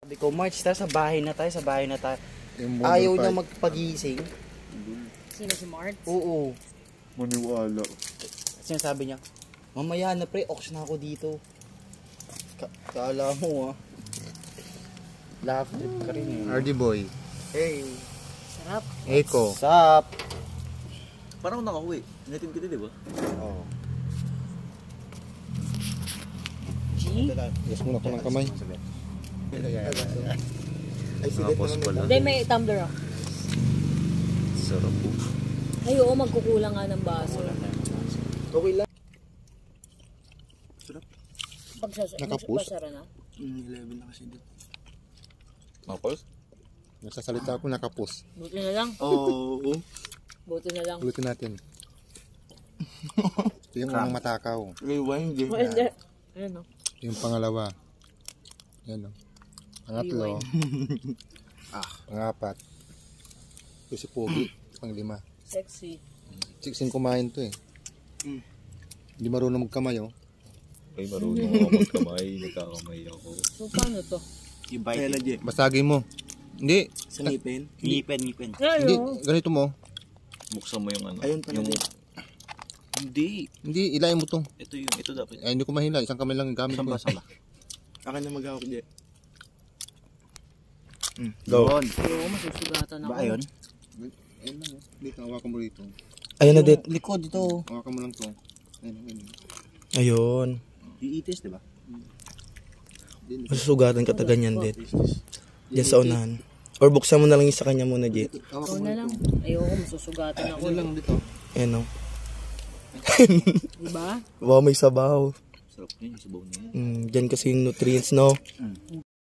Sabi ko, March, tara sa bahay na tayo, Ayaw niya magpagising. Sino si March? Oo. Maniwala. Sinasabi niya, mamaya na pre, ox na ako dito. Kala mo Laugh trip ka rin RD boy. Hey. Sarap. Eko. Sup? Parang nakauwi. Natin kita, di ba? Oo. G? Yes muna ko ng kamay. Ay, Tapos pala. Hindi, may tumbler ako. Sarap po. Ay, oo, magkukulang nga ng baso. Okay lang. Nakapus? Basara na? 11 na kasi dito. Tapos? Nagsasalita ako nakapus. Buti na lang. Oo. Buti na lang. Ulitin natin. Ito yung unang matakaw. Rewind din. Oh, hindi. Ayan o. Yung pangalawa. Yan o. Pangatlo. Pangapat. Ito si Pogi. Panglima. Sexy. Siksing kumain to eh. Hindi marunong magkamay oh. Ay, marunong ako magkamay. Nagkakamay ako. So, paano to? Ibite. Basagin mo. Hindi. Sa ngipin? Ngipin. Hindi. Ayo. Ganito mo. Buksan mo yung ano. Ayun pala yung... din. Hindi. Hindi. Ilayin mo to. Ito dapat. Ay, hindi ko mahila. Isang kamay lang gamit ko. Samba. Akin na mag-hawak dyan. Go. Oo, masusugatan ako. Ba ayun? Ayun lang oh. Dito, hawakan mo rito. Ayun na dito. Likod dito. Hawakan mo lang to. Ayun. Ayun. Iitis, di ba? Masusugatan ka ta ganyan din. Diyan sa unahan. Or buksan mo na lang yung sa kanya muna, Jet. Ikaw na lang. Ayoko, masusugatan ako. Ayun lang dito. Ayan o. Diba? Wow, may sabaw. Sarap niya yung sabaw niya. Diyan kasi yung nutrients, no?